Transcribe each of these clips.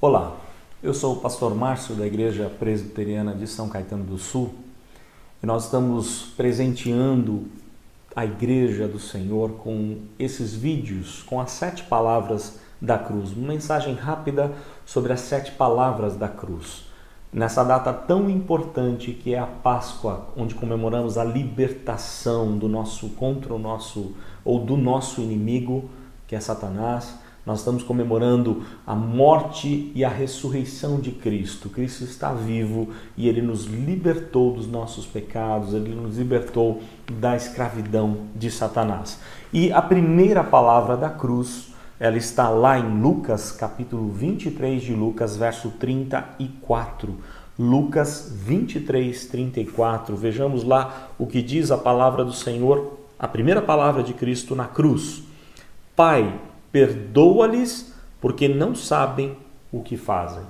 Olá, eu sou o pastor Márcio da Igreja Presbiteriana de São Caetano do Sul e nós estamos presenteando a Igreja do Senhor com esses vídeos, com as 7 palavras da cruz, uma mensagem rápida sobre as 7 palavras da cruz. Nessa data tão importante que é a Páscoa, onde comemoramos a libertação do nosso inimigo, que é Satanás, nós estamos comemorando a morte e a ressurreição de Cristo. Cristo está vivo e Ele nos libertou dos nossos pecados, Ele nos libertou da escravidão de Satanás. E a primeira palavra da cruz, ela está lá em Lucas, capítulo 23 de Lucas, verso 34. Lucas 23, 34. Vejamos lá o que diz a palavra do Senhor, a primeira palavra de Cristo na cruz. Pai, perdoa-lhes, porque não sabem o que fazem.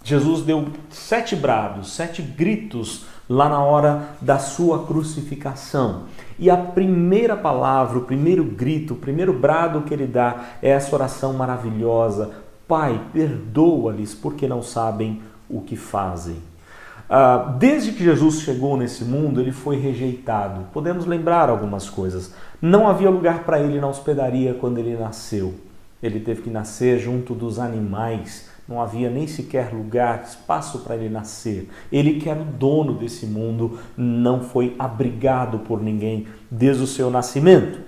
Jesus deu 7 brados, 7 gritos lá na hora da sua crucificação. E a primeira palavra, o primeiro grito, o primeiro brado que ele dá é essa oração maravilhosa. Pai, perdoa-lhes, porque não sabem o que fazem. Desde que Jesus chegou nesse mundo, ele foi rejeitado. Podemos lembrar algumas coisas. Não havia lugar para ele na hospedaria quando ele nasceu. Ele teve que nascer junto dos animais. Não havia nem sequer lugar, espaço para ele nascer. Ele, que era o dono desse mundo, não foi abrigado por ninguém desde o seu nascimento.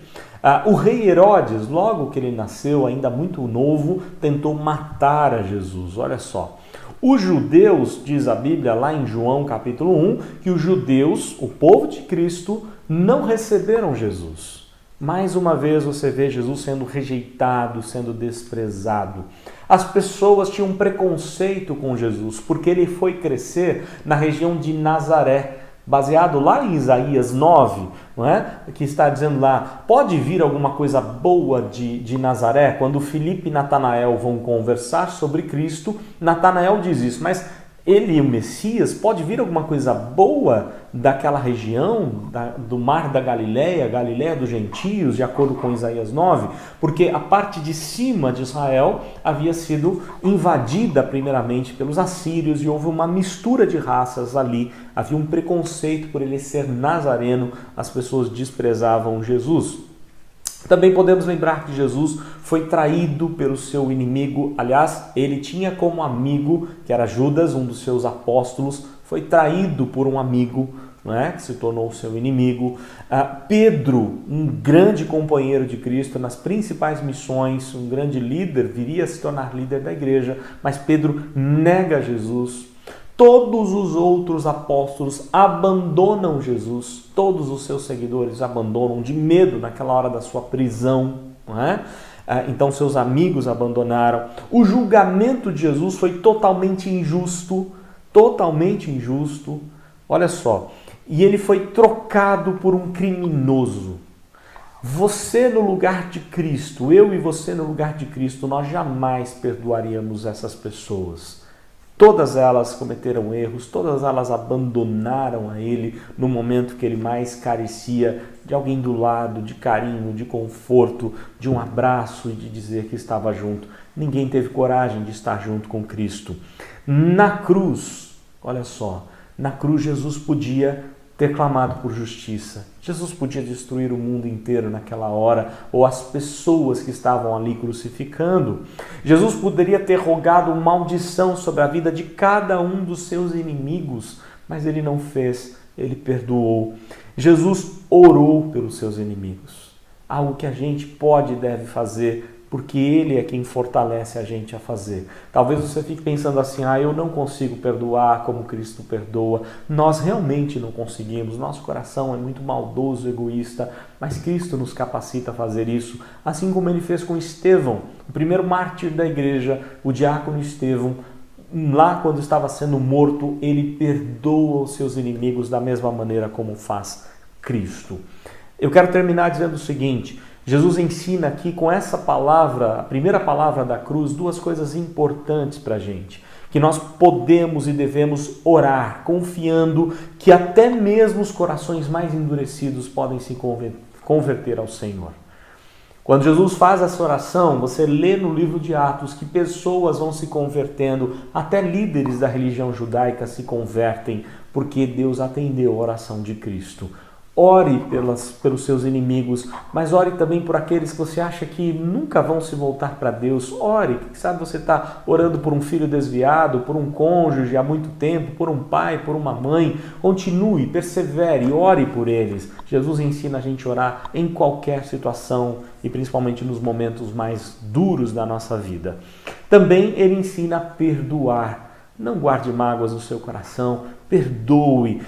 O rei Herodes, logo que ele nasceu, ainda muito novo, tentou matar a Jesus. Olha só. Os judeus, diz a Bíblia lá em João capítulo 1, que os judeus, o povo de Cristo, não receberam Jesus. Mais uma vez você vê Jesus sendo rejeitado, sendo desprezado. As pessoas tinham um preconceito com Jesus, porque ele foi crescer na região de Nazaré, baseado lá em Isaías 9, não é? Que está dizendo lá, pode vir alguma coisa boa de Nazaré? Quando Filipe e Natanael vão conversar sobre Cristo, Natanael diz isso, mas ele, o Messias, pode vir alguma coisa boa daquela região, do mar da Galileia, Galileia dos gentios, de acordo com Isaías 9? Porque a parte de cima de Israel havia sido invadida primeiramente pelos assírios e houve uma mistura de raças ali. Havia um preconceito por ele ser nazareno, as pessoas desprezavam Jesus. Também podemos lembrar que Jesus foi traído pelo seu inimigo. Aliás, ele tinha como amigo, que era Judas, um dos seus apóstolos, foi traído por um amigo, não é? Que se tornou seu inimigo. Pedro, um grande companheiro de Cristo nas principais missões, um grande líder, viria a se tornar líder da igreja, mas Pedro nega Jesus. Todos os outros apóstolos abandonam Jesus, todos os seus seguidores abandonam de medo naquela hora da sua prisão, não é? Então seus amigos abandonaram. O julgamento de Jesus foi totalmente injusto, olha só, e ele foi trocado por um criminoso. Você no lugar de Cristo, eu e você no lugar de Cristo, nós jamais perdoaríamos essas pessoas. Todas elas cometeram erros, todas elas abandonaram a ele no momento que ele mais carecia de alguém do lado, de carinho, de conforto, de um abraço e de dizer que estava junto. Ninguém teve coragem de estar junto com Cristo. Na cruz, olha só, na cruz Jesus podia ter clamado por justiça. Jesus podia destruir o mundo inteiro naquela hora, ou as pessoas que estavam ali crucificando. Jesus poderia ter rogado maldição sobre a vida de cada um dos seus inimigos, mas ele não fez, ele perdoou. Jesus orou pelos seus inimigos, algo que a gente pode e deve fazer, porque Ele é quem fortalece a gente a fazer. Talvez você fique pensando assim, eu não consigo perdoar como Cristo perdoa. Nós realmente não conseguimos, nosso coração é muito maldoso, egoísta, mas Cristo nos capacita a fazer isso, assim como Ele fez com Estevão, o primeiro mártir da igreja, o diácono Estevão. Lá quando estava sendo morto, ele perdoa os seus inimigos da mesma maneira como faz Cristo. Eu quero terminar dizendo o seguinte: Jesus ensina aqui com essa palavra, a primeira palavra da cruz, 2 coisas importantes para a gente. Que nós podemos e devemos orar, confiando que até mesmo os corações mais endurecidos podem se converter ao Senhor. Quando Jesus faz essa oração, você lê no livro de Atos que pessoas vão se convertendo, até líderes da religião judaica se convertem, porque Deus atendeu a oração de Cristo. Ore pelos seus inimigos, mas ore também por aqueles que você acha que nunca vão se voltar para Deus. Ore, quem sabe você está orando por um filho desviado, por um cônjuge há muito tempo, por um pai, por uma mãe. Continue, persevere, ore por eles. Jesus ensina a gente a orar em qualquer situação e principalmente nos momentos mais duros da nossa vida. Também ele ensina a perdoar. Não guarde mágoas no seu coração, perdoe.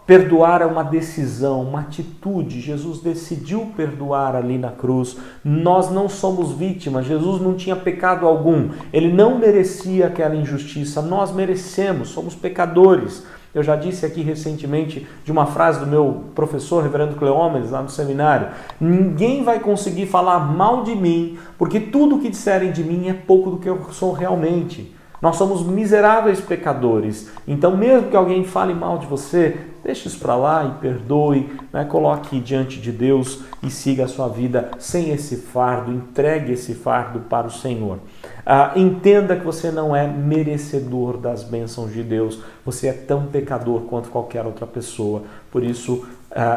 Perdoar é uma decisão, uma atitude. Jesus decidiu perdoar ali na cruz. Nós não somos vítimas. Jesus não tinha pecado algum. Ele não merecia aquela injustiça. Nós merecemos, somos pecadores. Eu já disse aqui recentemente de uma frase do meu professor, reverendo Cleómenes, lá no seminário. Ninguém vai conseguir falar mal de mim, porque tudo que disserem de mim é pouco do que eu sou realmente. Nós somos miseráveis pecadores. Então, mesmo que alguém fale mal de você, deixe isso para lá e perdoe, né? Coloque diante de Deus e siga a sua vida sem esse fardo, entregue esse fardo para o Senhor. Entenda que você não é merecedor das bênçãos de Deus, você é tão pecador quanto qualquer outra pessoa. Por isso,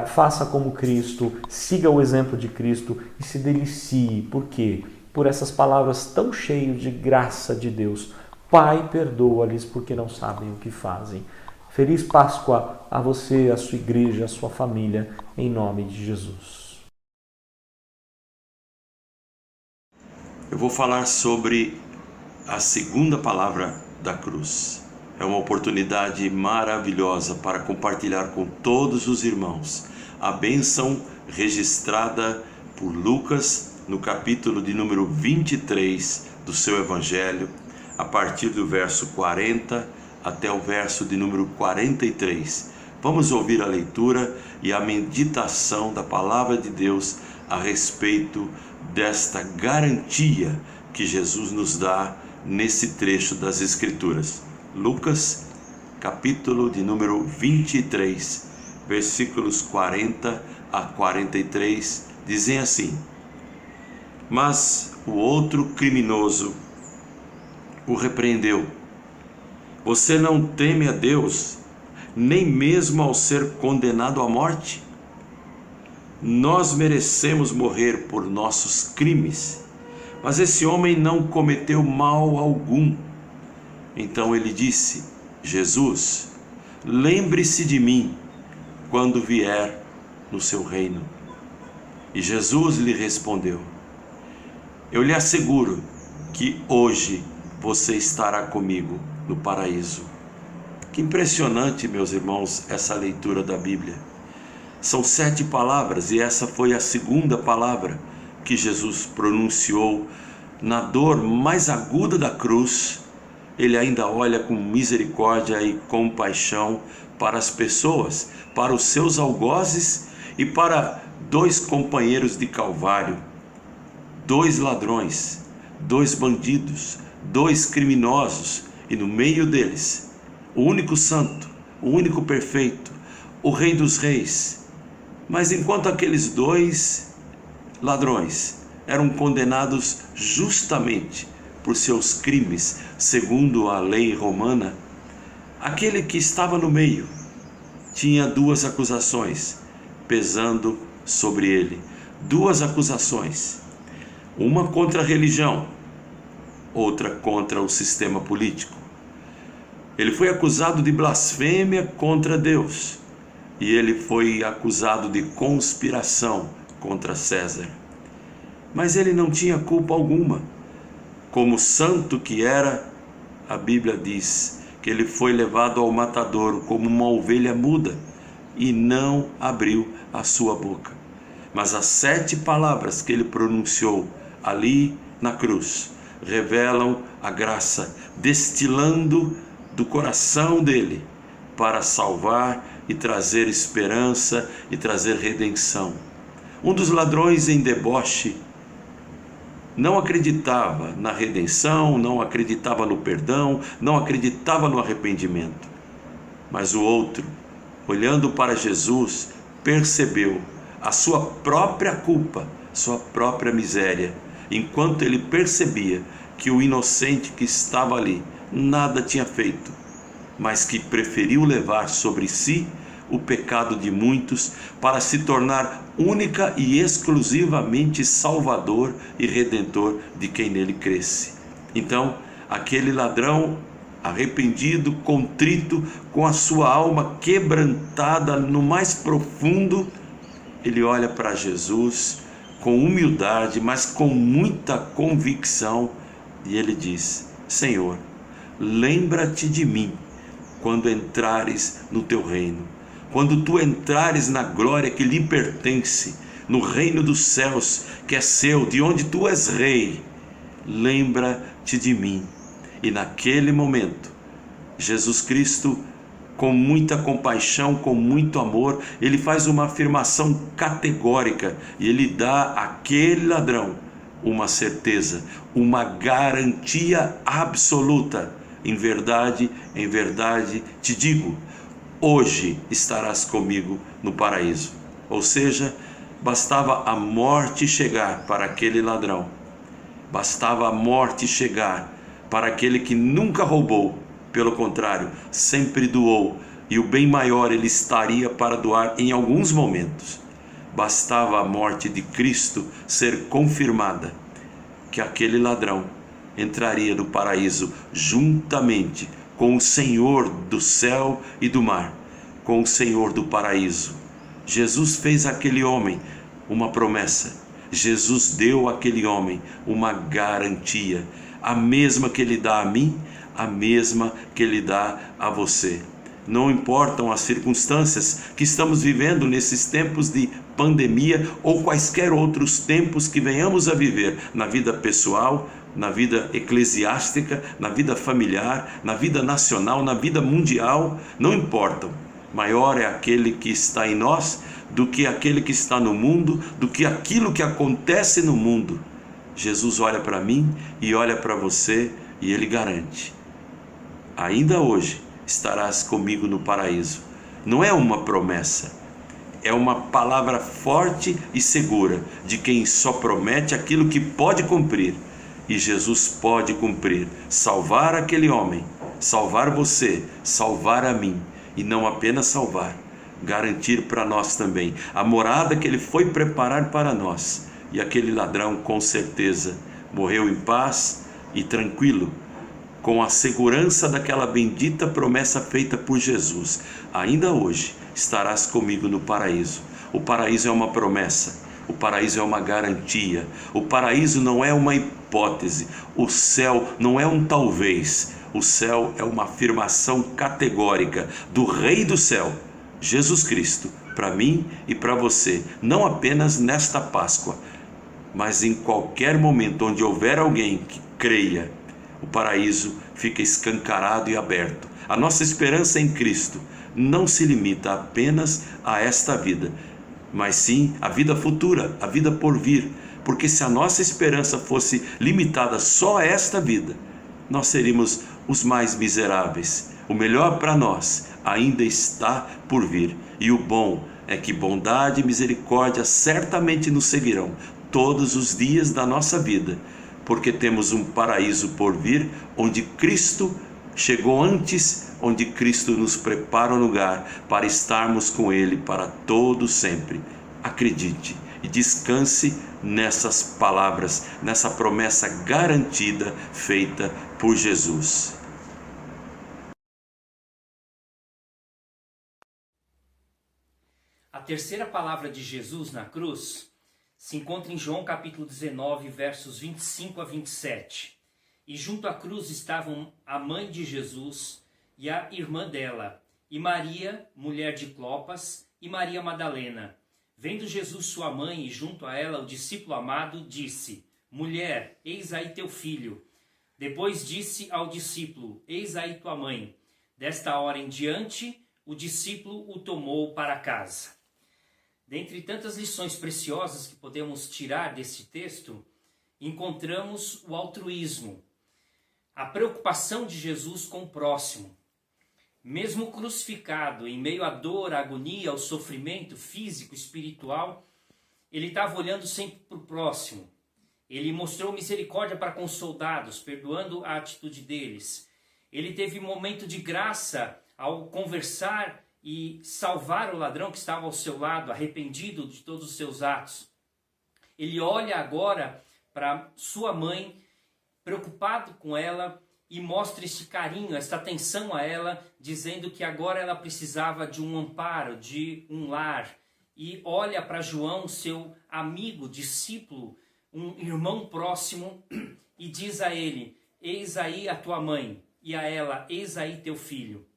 faça como Cristo, siga o exemplo de Cristo e se delicie. Por quê? Por essas palavras tão cheias de graça de Deus. Pai, perdoa-lhes porque não sabem o que fazem. Feliz Páscoa a você, a sua igreja, a sua família, em nome de Jesus. Eu vou falar sobre a segunda palavra da cruz. É uma oportunidade maravilhosa para compartilhar com todos os irmãos a bênção registrada por Lucas no capítulo de número 23 do seu Evangelho, a partir do verso 40 até o verso de número 43. Vamos ouvir a leitura e a meditação da palavra de Deus a respeito desta garantia que Jesus nos dá nesse trecho das Escrituras. Lucas, capítulo de número 23, versículos 40 a 43, dizem assim: Mas o outro criminoso o repreendeu. Você não teme a Deus, nem mesmo ao ser condenado à morte? Nós merecemos morrer por nossos crimes, mas esse homem não cometeu mal algum. Então ele disse: Jesus, lembre-se de mim quando vier no seu reino. E Jesus lhe respondeu: Eu lhe asseguro que hoje você estará comigo no paraíso. Que impressionante, meus irmãos, essa leitura da Bíblia. São 7 palavras e essa foi a segunda palavra que Jesus pronunciou na dor mais aguda da cruz. Ele ainda olha com misericórdia e compaixão para as pessoas, para os seus algozes e para 2 companheiros de Calvário, 2 ladrões, 2 bandidos, 2 criminosos, e no meio deles, o único santo, o único perfeito, o Rei dos Reis. Mas enquanto aqueles 2 ladrões eram condenados justamente por seus crimes, segundo a lei romana, aquele que estava no meio tinha 2 acusações pesando sobre ele. 2 acusações, uma contra a religião, outra contra o sistema político. Ele foi acusado de blasfêmia contra Deus e ele foi acusado de conspiração contra César. Mas ele não tinha culpa alguma. Como santo que era, a Bíblia diz que ele foi levado ao matadouro como uma ovelha muda e não abriu a sua boca. Mas as 7 palavras que ele pronunciou ali na cruz revelam a graça, destilando do coração dele para salvar e trazer esperança e trazer redenção. Um dos ladrões em deboche não acreditava na redenção, não acreditava no perdão, não acreditava no arrependimento. Mas o outro, olhando para Jesus, percebeu a sua própria culpa sua própria miséria, enquanto ele percebia que o inocente que estava ali nada tinha feito, mas que preferiu levar sobre si o pecado de muitos para se tornar única e exclusivamente salvador e redentor de quem nele cresce. Então, aquele ladrão arrependido, contrito, com a sua alma quebrantada no mais profundo, ele olha para Jesus com humildade, mas com muita convicção, e ele diz: Senhor, lembra-te de mim quando entrares no teu reino. Quando tu entrares na glória que lhe pertence, no reino dos céus, que é seu, de onde tu és rei, lembra-te de mim. E naquele momento, Jesus Cristo, com muita compaixão, com muito amor, ele faz uma afirmação categórica e ele dá àquele ladrão uma certeza, uma garantia absoluta. Em verdade te digo, hoje estarás comigo no paraíso. Ou seja, bastava a morte chegar para aquele ladrão, bastava a morte chegar para aquele que nunca roubou, pelo contrário, sempre doou, e o bem maior ele estaria para doar em alguns momentos. Bastava a morte de Cristo ser confirmada, que aquele ladrão entraria no paraíso juntamente com o Senhor do céu e do mar, com o Senhor do paraíso. Jesus fez àquele homem uma promessa. Jesus deu àquele homem uma garantia, a mesma que ele dá a mim, a mesma que ele dá a você. Não importam as circunstâncias que estamos vivendo nesses tempos de pandemia ou quaisquer outros tempos que venhamos a viver na vida pessoal, na vida eclesiástica, na vida familiar, na vida nacional, na vida mundial, não importam. Maior é aquele que está em nós do que aquele que está no mundo, do que aquilo que acontece no mundo. Jesus olha para mim e olha para você e ele garante: ainda hoje estarás comigo no paraíso. Não é uma promessa, é uma palavra forte e segura de quem só promete aquilo que pode cumprir. E Jesus pode cumprir, salvar aquele homem, salvar você, salvar a mim, e não apenas salvar, garantir para nós também a morada que ele foi preparar para nós. E aquele ladrão com certeza morreu em paz e tranquilo, com a segurança daquela bendita promessa feita por Jesus: ainda hoje estarás comigo no paraíso. O paraíso é uma promessa, o paraíso é uma garantia, o paraíso não é uma hipótese, o céu não é um talvez, o céu é uma afirmação categórica do Rei do céu, Jesus Cristo, para mim e para você, não apenas nesta Páscoa, mas em qualquer momento onde houver alguém que creia, o paraíso fica escancarado e aberto. A nossa esperança em Cristo não se limita apenas a esta vida, mas sim a vida futura, a vida por vir. Porque se a nossa esperança fosse limitada só a esta vida, nós seríamos os mais miseráveis. O melhor para nós ainda está por vir. E o bom é que bondade e misericórdia certamente nos seguirão todos os dias da nossa vida, porque temos um paraíso por vir, onde Cristo chegou antes, onde Cristo nos prepara um lugar para estarmos com Ele para todo sempre. Acredite e descanse nessas palavras, nessa promessa garantida feita por Jesus. A terceira palavra de Jesus na cruz se encontra em João capítulo 19, versos 25 a 27. E junto à cruz estavam a mãe de Jesus e a irmã dela, e Maria, mulher de Clopas, e Maria Madalena. Vendo Jesus sua mãe e junto a ela o discípulo amado, disse: Mulher, eis aí teu filho. Depois disse ao discípulo: Eis aí tua mãe. Desta hora em diante, o discípulo o tomou para casa. Dentre tantas lições preciosas que podemos tirar desse texto, encontramos o altruísmo, a preocupação de Jesus com o próximo. Mesmo crucificado, em meio à dor, à agonia, ao sofrimento físico, espiritual, ele estava olhando sempre para o próximo. Ele mostrou misericórdia para com os soldados, perdoando a atitude deles. Ele teve um momento de graça ao conversar e salvar o ladrão que estava ao seu lado, arrependido de todos os seus atos. Ele olha agora para sua mãe, preocupado com ela, e mostra esse carinho, essa atenção a ela, dizendo que agora ela precisava de um amparo, de um lar. E olha para João, seu amigo, discípulo, um irmão próximo, e diz a ele: eis aí a tua mãe, e a ela: eis aí teu filho.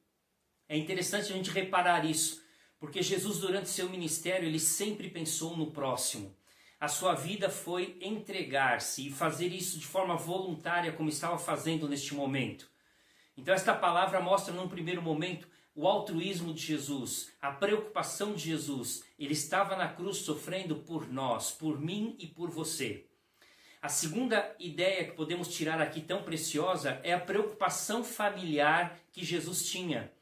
É interessante a gente reparar isso, porque Jesus, durante seu ministério, ele sempre pensou no próximo. A sua vida foi entregar-se e fazer isso de forma voluntária, como estava fazendo neste momento. Então esta palavra mostra num primeiro momento o altruísmo de Jesus, a preocupação de Jesus. Ele estava na cruz sofrendo por nós, por mim e por você. A segunda ideia que podemos tirar aqui tão preciosa é a preocupação familiar que Jesus tinha.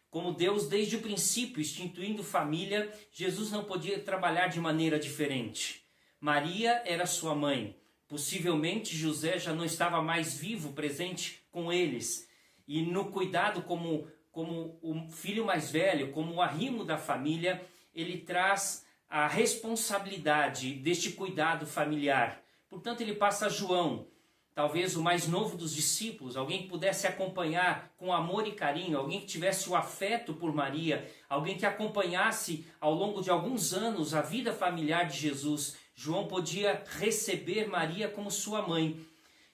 Como Deus, desde o princípio, instituindo família, Jesus não podia trabalhar de maneira diferente. Maria era sua mãe. Possivelmente José já não estava mais vivo, presente com eles. E no cuidado como o filho mais velho, como o arrimo da família, ele traz a responsabilidade deste cuidado familiar. Portanto, ele passa a João, talvez o mais novo dos discípulos, alguém que pudesse acompanhar com amor e carinho, alguém que tivesse o afeto por Maria, alguém que acompanhasse ao longo de alguns anos a vida familiar de Jesus. João podia receber Maria como sua mãe.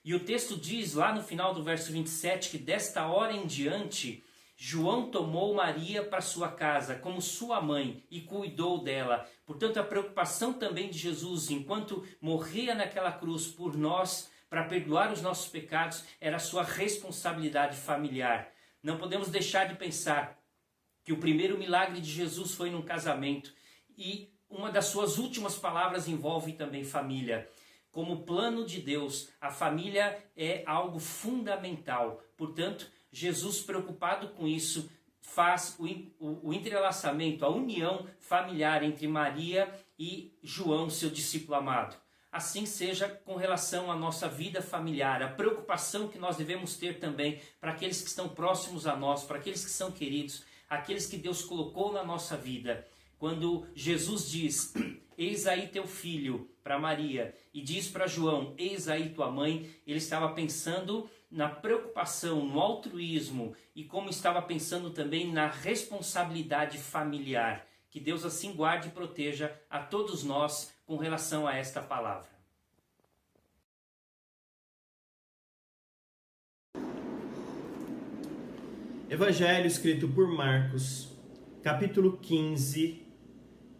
E o texto diz lá no final do verso 27 que desta hora em diante, João tomou Maria para sua casa como sua mãe e cuidou dela. Portanto, a preocupação também de Jesus, enquanto morria naquela cruz por nós, para perdoar os nossos pecados, era a sua responsabilidade familiar. Não podemos deixar de pensar que o primeiro milagre de Jesus foi num casamento, e uma das suas últimas palavras envolve também família. Como plano de Deus, a família é algo fundamental. Portanto, Jesus, preocupado com isso, faz o entrelaçamento, a união familiar entre Maria e João, seu discípulo amado. Assim seja com relação à nossa vida familiar, a preocupação que nós devemos ter também para aqueles que estão próximos a nós, para aqueles que são queridos, aqueles que Deus colocou na nossa vida. Quando Jesus diz: eis aí teu filho, para Maria, e diz para João: eis aí tua mãe, ele estava pensando na preocupação, no altruísmo, e como estava pensando também na responsabilidade familiar. Que Deus assim guarde e proteja a todos nós com relação a esta palavra. Evangelho escrito por Marcos, capítulo 15,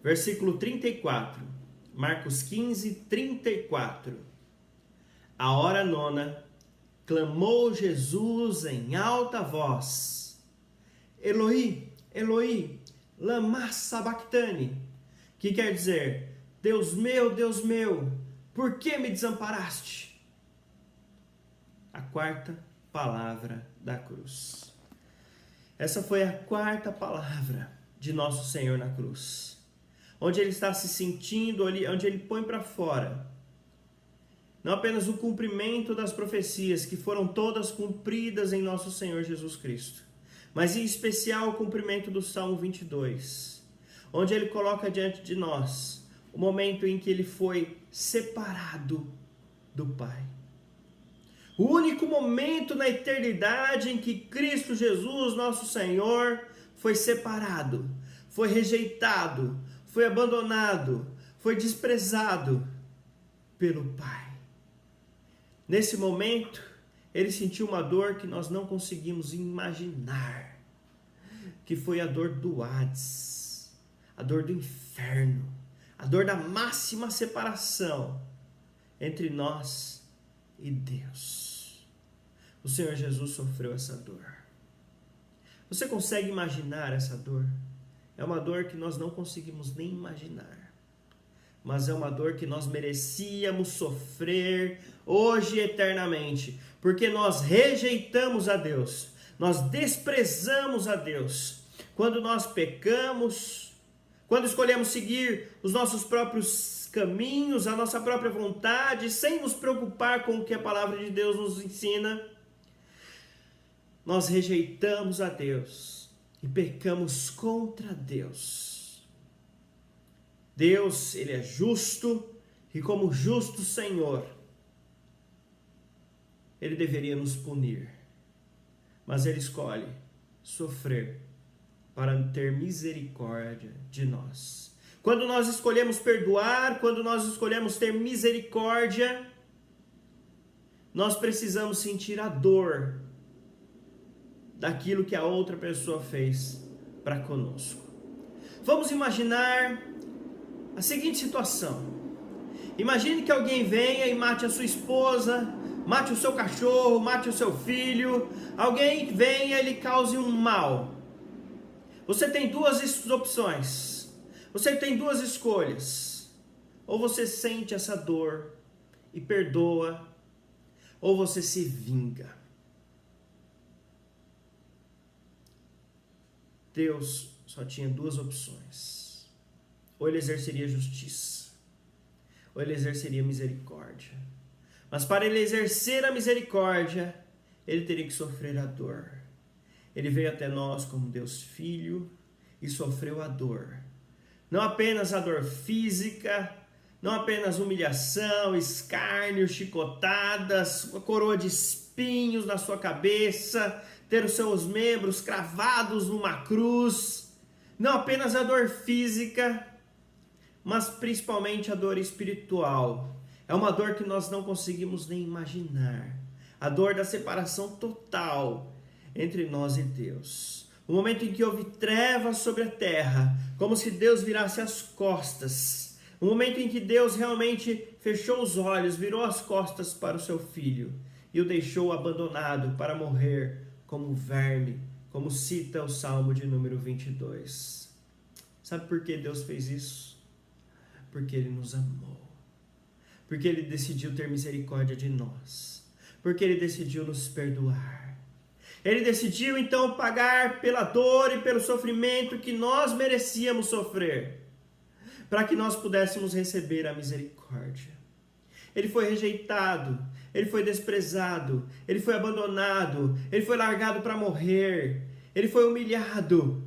versículo 34. Marcos 15, 34. A hora nona, clamou Jesus em alta voz: Eloi, Eloi, lama sabachthani, que quer dizer: Deus meu, por que me desamparaste? A quarta palavra da cruz. Essa foi a quarta palavra de nosso Senhor na cruz, onde ele está se sentindo ali, onde ele põe para fora não apenas o cumprimento das profecias, que foram todas cumpridas em nosso Senhor Jesus Cristo, mas em especial o cumprimento do Salmo 22, onde ele coloca diante de nós o momento em que ele foi separado do Pai. O único momento na eternidade em que Cristo Jesus, nosso Senhor, foi separado, foi rejeitado, foi abandonado, foi desprezado pelo Pai. Nesse momento, ele sentiu uma dor que nós não conseguimos imaginar, que foi a dor do Hades, a dor do inferno, a dor da máxima separação entre nós e Deus. O Senhor Jesus sofreu essa dor. Você consegue imaginar essa dor? É uma dor que nós não conseguimos nem imaginar, mas é uma dor que nós merecíamos sofrer hoje e eternamente, porque nós rejeitamos a Deus, nós desprezamos a Deus. Quando nós pecamos, quando escolhemos seguir os nossos próprios caminhos, a nossa própria vontade, sem nos preocupar com o que a palavra de Deus nos ensina, nós rejeitamos a Deus e pecamos contra Deus. Deus, Ele é justo e como justo Senhor, Ele deveria nos punir, mas Ele escolhe sofrer para ter misericórdia de nós. Quando nós escolhemos perdoar, quando nós escolhemos ter misericórdia, nós precisamos sentir a dor daquilo que a outra pessoa fez para conosco. Vamos imaginar a seguinte situação. Imagine que alguém venha e mate a sua esposa, mate o seu cachorro, mate o seu filho. Alguém venha e lhe cause um mal. Você tem duas opções. Você tem duas escolhas. Ou você sente essa dor e perdoa, ou você se vinga. Deus só tinha duas opções. Ou Ele exerceria justiça, ou Ele exerceria misericórdia. Mas para Ele exercer a misericórdia, Ele teria que sofrer a dor. Ele veio até nós como Deus Filho e sofreu a dor. Não apenas a dor física, não apenas humilhação, escárnio, chicotadas, uma coroa de espinhos na sua cabeça, ter os seus membros cravados numa cruz. Não apenas a dor física, mas principalmente a dor espiritual. É uma dor que nós não conseguimos nem imaginar. A dor da separação total entre nós e Deus. O momento em que houve trevas sobre a terra, como se Deus virasse as costas. O momento em que Deus realmente fechou os olhos, virou as costas para o seu filho e o deixou abandonado para morrer como verme, como cita o Salmo de número 22. Sabe por que Deus fez isso? Porque Ele nos amou. Porque Ele decidiu ter misericórdia de nós. Porque Ele decidiu nos perdoar. Ele decidiu então pagar pela dor e pelo sofrimento que nós merecíamos sofrer, para que nós pudéssemos receber a misericórdia. Ele foi rejeitado, Ele foi desprezado, Ele foi abandonado, Ele foi largado para morrer, Ele foi humilhado,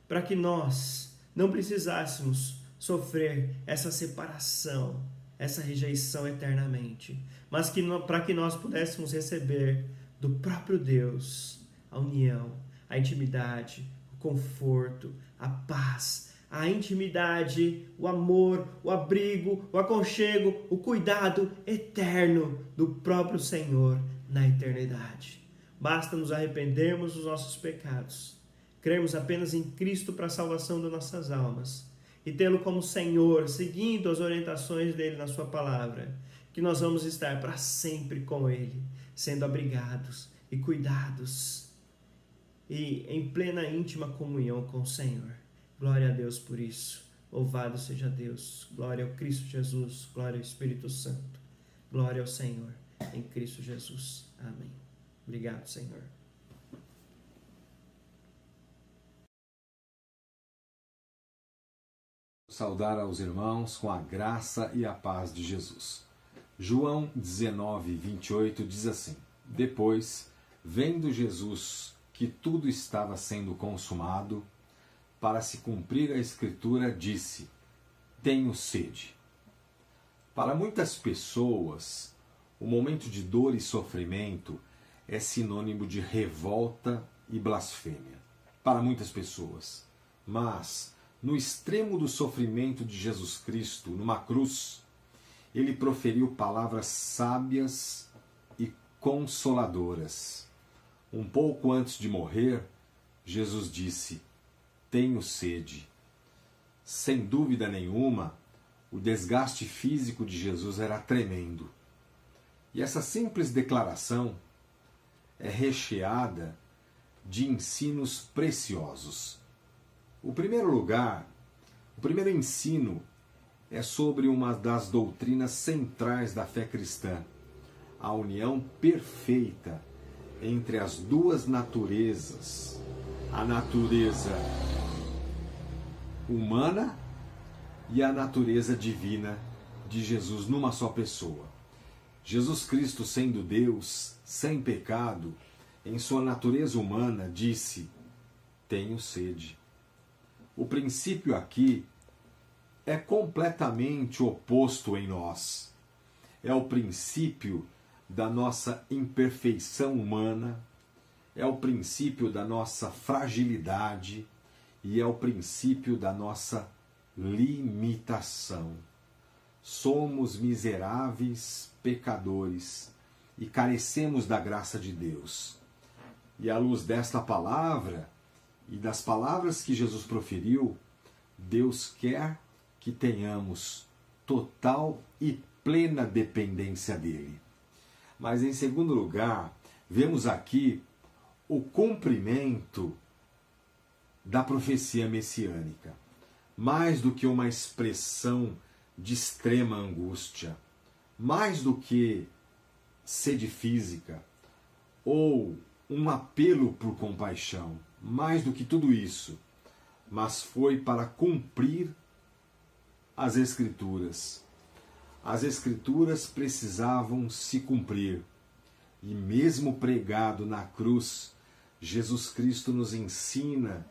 para que nós não precisássemos sofrer essa separação, essa rejeição eternamente, mas para que nós pudéssemos receber do próprio Deus a união, a intimidade, o conforto, a paz, a intimidade, o amor, o abrigo, o aconchego, o cuidado eterno do próprio Senhor na eternidade. Basta nos arrependermos dos nossos pecados, crermos apenas em Cristo para a salvação das nossas almas e tê-lo como Senhor, seguindo as orientações dele na sua palavra, que nós vamos estar para sempre com Ele, sendo abrigados e cuidados e em plena íntima comunhão com o Senhor. Glória a Deus por isso. Louvado seja Deus. Glória ao Cristo Jesus. Glória ao Espírito Santo. Glória ao Senhor em Cristo Jesus. Amém. Obrigado, Senhor. Saudar aos irmãos com a graça e a paz de Jesus. João 19, 28 diz assim: Depois, vendo Jesus que tudo estava sendo consumado, para se cumprir a Escritura, disse: Tenho sede. Para muitas pessoas, o momento de dor e sofrimento é sinônimo de revolta e blasfêmia. Para muitas pessoas. Mas, no extremo do sofrimento de Jesus Cristo, numa cruz, Ele proferiu palavras sábias e consoladoras. Um pouco antes de morrer, Jesus disse: Tenho sede. Sem dúvida nenhuma, o desgaste físico de Jesus era tremendo. E essa simples declaração é recheada de ensinos preciosos. O primeiro ensino é sobre uma das doutrinas centrais da fé cristã, a união perfeita entre as duas naturezas, a natureza humana e a natureza divina de Jesus numa só pessoa. Jesus Cristo, sendo Deus, sem pecado, em sua natureza humana, disse: tenho sede. O princípio aqui é completamente oposto em nós. É o princípio da nossa imperfeição humana, é o princípio da nossa fragilidade e é o princípio da nossa limitação. Somos miseráveis pecadores e carecemos da graça de Deus. E à luz desta palavra e das palavras que Jesus proferiu, Deus quer que tenhamos total e plena dependência dele. Mas, em segundo lugar, vemos aqui o cumprimento da profecia messiânica. Mais do que uma expressão de extrema angústia, mais do que sede física ou um apelo por compaixão, mais do que tudo isso, mas foi para cumprir as Escrituras. As Escrituras precisavam se cumprir. E mesmo pregado na cruz, Jesus Cristo nos ensina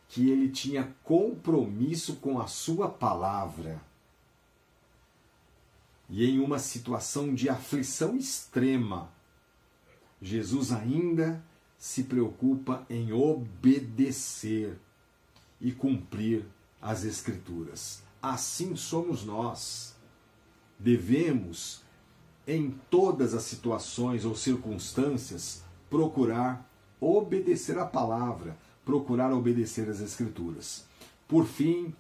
que ele tinha compromisso com a sua palavra. E em uma situação de aflição extrema, Jesus ainda se preocupa em obedecer e cumprir as Escrituras. Assim somos nós. Devemos, em todas as situações ou circunstâncias, procurar obedecer a palavra, procurar obedecer as Escrituras. Por fim,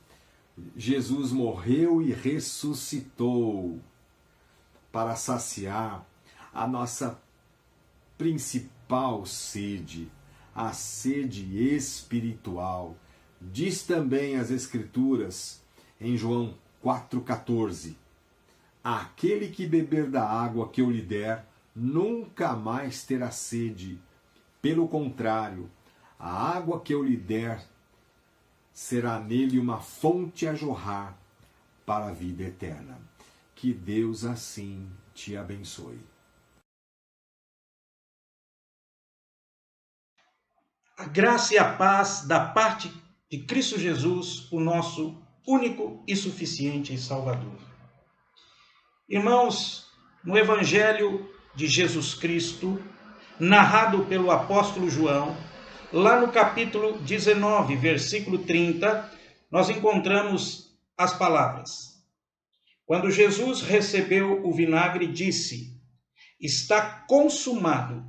Jesus morreu e ressuscitou para saciar a nossa principal sede, a sede espiritual. Diz também as Escrituras em João 4,14: aquele que beber da água que eu lhe der, nunca mais terá sede. Pelo contrário, a água que eu lhe der será nele uma fonte a jorrar para a vida eterna. Que Deus assim te abençoe. A graça e a paz da parte de Cristo Jesus, o nosso único e suficiente Salvador. Irmãos, no Evangelho de Jesus Cristo, narrado pelo apóstolo João, lá no capítulo 19, versículo 30, nós encontramos as palavras: quando Jesus recebeu o vinagre, disse: está consumado,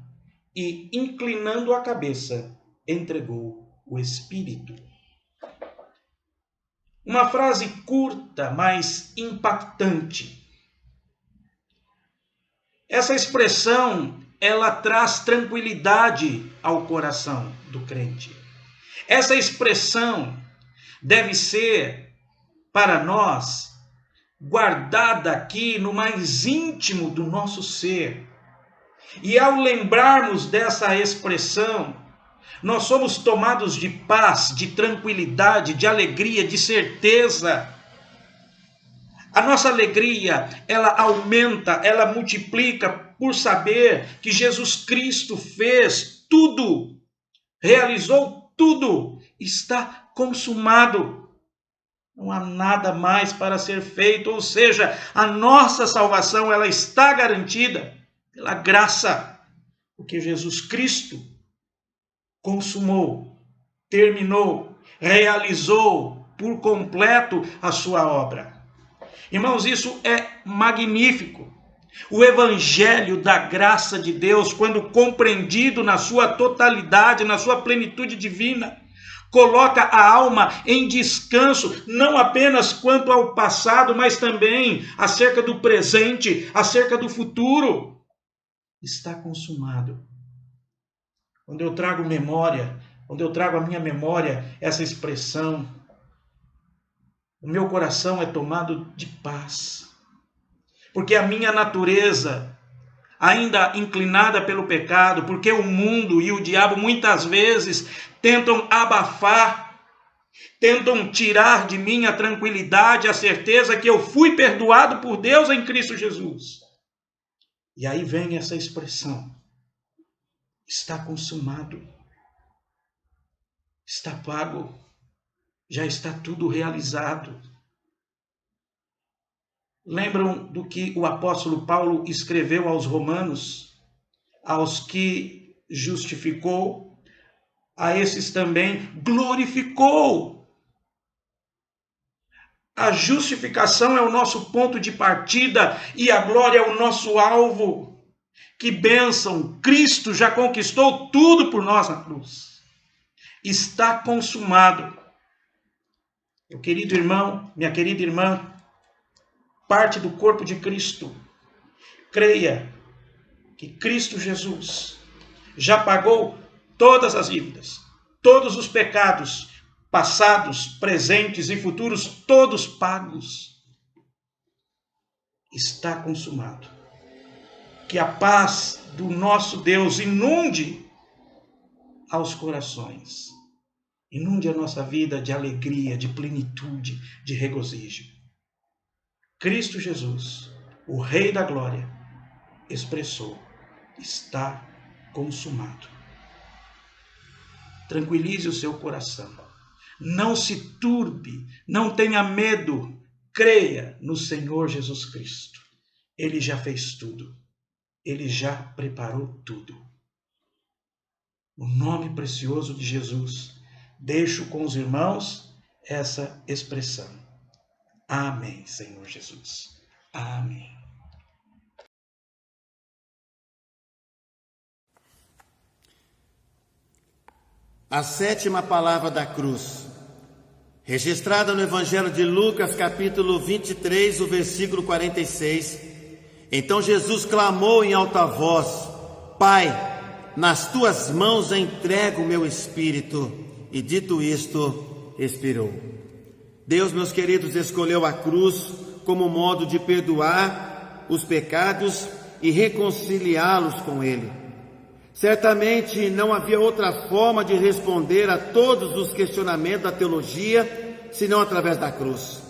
e inclinando a cabeça, entregou o Espírito. Uma frase curta, mas impactante. Essa expressão, ela traz tranquilidade ao coração do crente. Essa expressão deve ser, para nós, guardada aqui no mais íntimo do nosso ser. E ao lembrarmos dessa expressão, nós somos tomados de paz, de tranquilidade, de alegria, de certeza. A nossa alegria, ela aumenta, ela multiplica por saber que Jesus Cristo fez tudo, realizou tudo, está consumado. Não há nada mais para ser feito, ou seja, a nossa salvação, ela está garantida pela graça, porque Jesus Cristo consumou, terminou, realizou por completo a sua obra. Irmãos, isso é magnífico. O Evangelho da graça de Deus, quando compreendido na sua totalidade, na sua plenitude divina, coloca a alma em descanso, não apenas quanto ao passado, mas também acerca do presente, acerca do futuro. Está consumado. Quando eu trago memória, quando eu trago à minha memória essa expressão, o meu coração é tomado de paz. Porque a minha natureza, ainda inclinada pelo pecado, porque o mundo e o diabo muitas vezes tentam abafar tentam tirar de mim a tranquilidade, a certeza que eu fui perdoado por Deus em Cristo Jesus. E aí vem essa expressão: está consumado, está pago, já está tudo realizado. Lembram do que o apóstolo Paulo escreveu aos romanos? Aos que justificou, a esses também glorificou. A justificação é o nosso ponto de partida e a glória é o nosso alvo. Que bênção! Cristo já conquistou tudo por nós na cruz. Está consumado. Meu querido irmão, minha querida irmã, parte do corpo de Cristo, creia que Cristo Jesus já pagou todas as dívidas, todos os pecados, passados, presentes e futuros, todos pagos. Está consumado. Que a paz do nosso Deus inunde aos corações, inunde a nossa vida de alegria, de plenitude, de regozijo. Cristo Jesus, o Rei da Glória, expressou: está consumado. Tranquilize o seu coração. Não se turbe, não tenha medo. Creia no Senhor Jesus Cristo. Ele já fez tudo. Ele já preparou tudo. No nome precioso de Jesus, deixo com os irmãos essa expressão. Amém, Senhor Jesus. Amém. A sétima palavra da cruz, registrada no Evangelho de Lucas, capítulo 23, o versículo 46. Então Jesus clamou em alta voz: Pai, nas tuas mãos entrego o meu espírito. E dito isto, expirou. Deus, meus queridos, escolheu a cruz como modo de perdoar os pecados e reconciliá-los com Ele. Certamente não havia outra forma de responder a todos os questionamentos da teologia, senão através da cruz.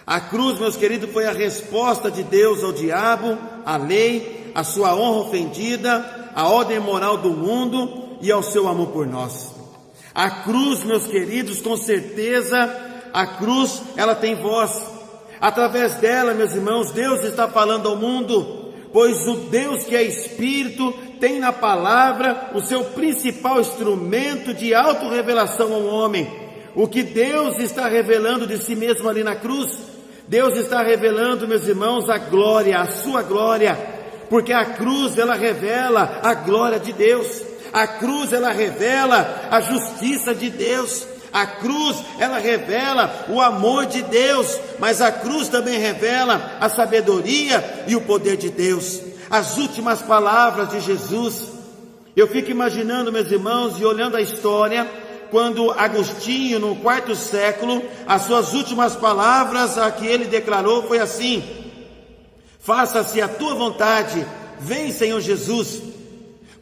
A cruz, meus queridos, foi a resposta de Deus ao diabo, à lei, à sua honra ofendida, à ordem moral do mundo e ao seu amor por nós. A cruz, meus queridos, com certeza, a cruz, ela tem voz. Através dela, meus irmãos, Deus está falando ao mundo, pois o Deus que é Espírito tem na palavra o seu principal instrumento de autorrevelação ao homem. O que Deus está revelando de si mesmo ali na cruz, Deus está revelando, meus irmãos, a glória, a sua glória, porque a cruz, ela revela a glória de Deus. A cruz, ela revela a justiça de Deus. A cruz, ela revela o amor de Deus, mas a cruz também revela a sabedoria e o poder de Deus. As últimas palavras de Jesus, eu fico imaginando, meus irmãos, e olhando a história, quando Agostinho, no 4º século, as suas últimas palavras a que ele declarou foi assim: faça-se a tua vontade, vem, Senhor Jesus.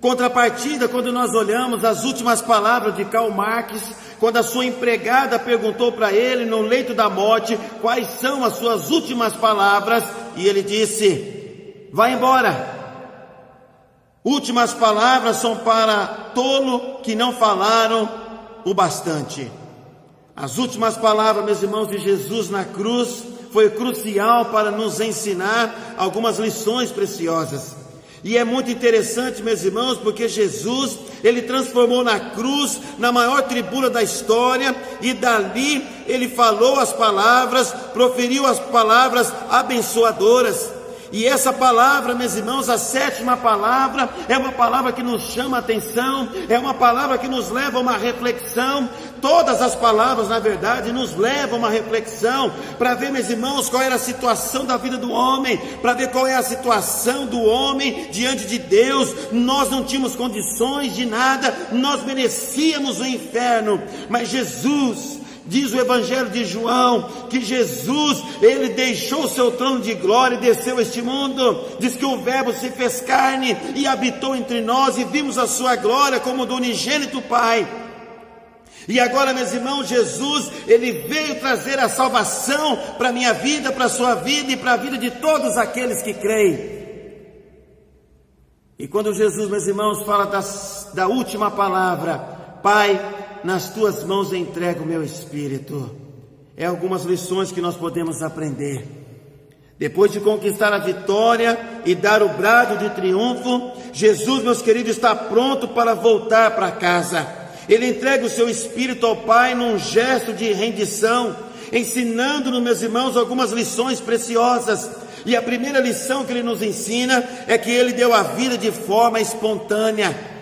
Contrapartida, quando nós olhamos as últimas palavras de Karl Marx, quando a sua empregada perguntou para ele no leito da morte quais são as suas últimas palavras, e ele disse: vai embora. Últimas palavras são para tolo que não falaram o bastante. As últimas palavras, meus irmãos, de Jesus na cruz foi crucial para nos ensinar algumas lições preciosas. E é muito interessante, meus irmãos, porque Jesus, ele transformou na cruz, na maior tribuna da história, e dali ele falou as palavras, proferiu as palavras abençoadoras. E essa palavra, meus irmãos, a sétima palavra, é uma palavra que nos chama a atenção, é uma palavra que nos leva a uma reflexão. Todas as palavras, na verdade, nos levam a uma reflexão, para ver, meus irmãos, qual era a situação da vida do homem, para ver qual é a situação do homem diante de Deus. Nós não tínhamos condições de nada, nós merecíamos o inferno, mas Jesus, diz o Evangelho de João, que Jesus, ele deixou o seu trono de glória e desceu a este mundo. Diz que o Verbo se fez carne e habitou entre nós, e vimos a sua glória como do unigênito Pai. E agora, meus irmãos, Jesus, ele veio trazer a salvação para a minha vida, para a sua vida e para a vida de todos aqueles que creem. E quando Jesus, meus irmãos, fala da última palavra, Pai, nas tuas mãos entrego o meu espírito, é algumas lições que nós podemos aprender. Depois de conquistar a vitória e dar o brado de triunfo, Jesus, meus queridos, está pronto para voltar para casa. Ele entrega o seu espírito ao Pai num gesto de rendição, ensinando-nos, meus irmãos, algumas lições preciosas. E a primeira lição que ele nos ensina é que ele deu a vida de forma espontânea.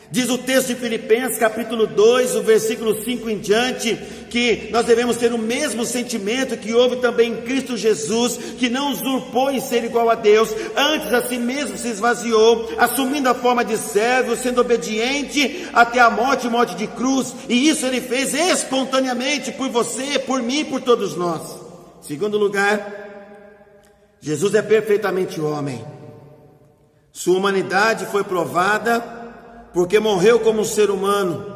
Diz o texto de Filipenses capítulo 2, o versículo 5 em diante, que nós devemos ter o mesmo sentimento que houve também em Cristo Jesus, que não usurpou em ser igual a Deus, antes a si mesmo se esvaziou, assumindo a forma de servo, sendo obediente até a morte de cruz, e isso ele fez espontaneamente por você, por mim e por todos nós. Segundo lugar, Jesus é perfeitamente homem. Sua humanidade foi provada porque morreu como um ser humano.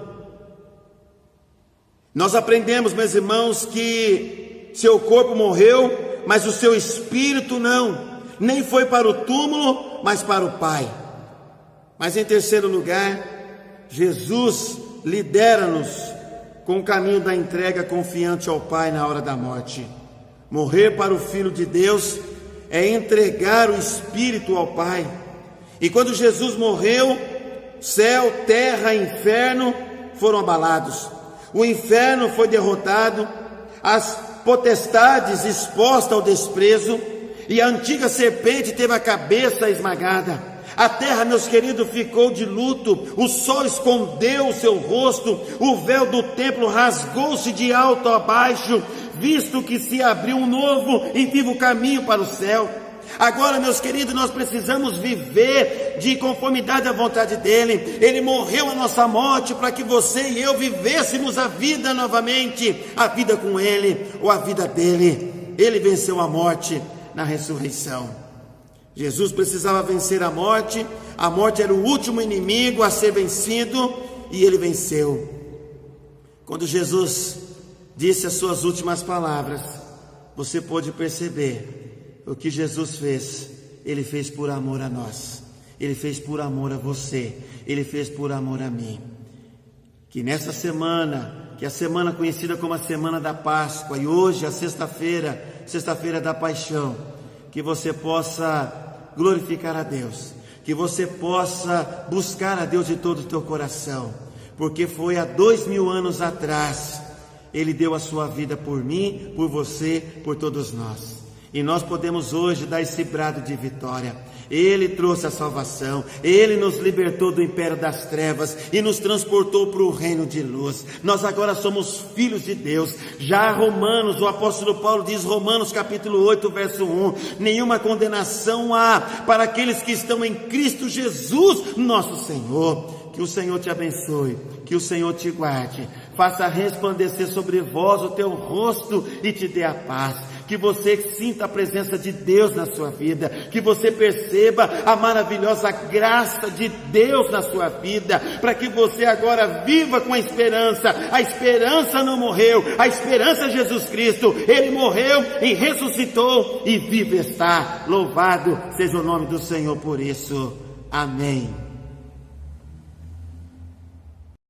Nós aprendemos, meus irmãos, que seu corpo morreu, mas o seu espírito não, nem foi para o túmulo, mas para o Pai. Mas em terceiro lugar, Jesus lidera-nos com o caminho da entrega confiante ao Pai na hora da morte. Morrer para o Filho de Deus é entregar o Espírito ao Pai. E quando Jesus morreu, céu, terra, inferno foram abalados. O inferno foi derrotado, as potestades expostas ao desprezo, e a antiga serpente teve a cabeça esmagada. A terra, meus queridos, ficou de luto, o sol escondeu o seu rosto, o véu do templo rasgou-se de alto a baixo, visto que se abriu um novo e vivo caminho para o céu. Agora, meus queridos, nós precisamos viver de conformidade à vontade dele. Ele morreu a nossa morte para que você e eu vivêssemos a vida novamente, a vida com ele ou a vida dele. Ele venceu a morte na ressurreição. Jesus precisava vencer a morte era o último inimigo a ser vencido, e ele venceu. Quando Jesus disse as suas últimas palavras, você pôde perceber o que Jesus fez. Ele fez por amor a nós, ele fez por amor a você, ele fez por amor a mim. Que nessa semana, que é a semana conhecida como a semana da Páscoa, e hoje a sexta-feira da Paixão, que você possa glorificar a Deus, que você possa buscar a Deus de todo o teu coração, porque foi há 2000 anos atrás, ele deu a sua vida por mim, por você, por todos nós. E nós podemos hoje dar esse brado de vitória. Ele trouxe a salvação, ele nos libertou do império das trevas e nos transportou para o reino de luz. Nós agora somos filhos de Deus. Já Romanos, o apóstolo Paulo diz, Romanos capítulo 8, verso 1, nenhuma condenação há para aqueles que estão em Cristo Jesus, nosso Senhor. Que o Senhor te abençoe, que o Senhor te guarde, faça resplandecer sobre vós o teu rosto e te dê a paz. Que você sinta a presença de Deus na sua vida, que você perceba a maravilhosa graça de Deus na sua vida, para que você agora viva com a esperança não morreu, a esperança é Jesus Cristo, ele morreu e ressuscitou e vivo está, louvado seja o nome do Senhor por isso, amém.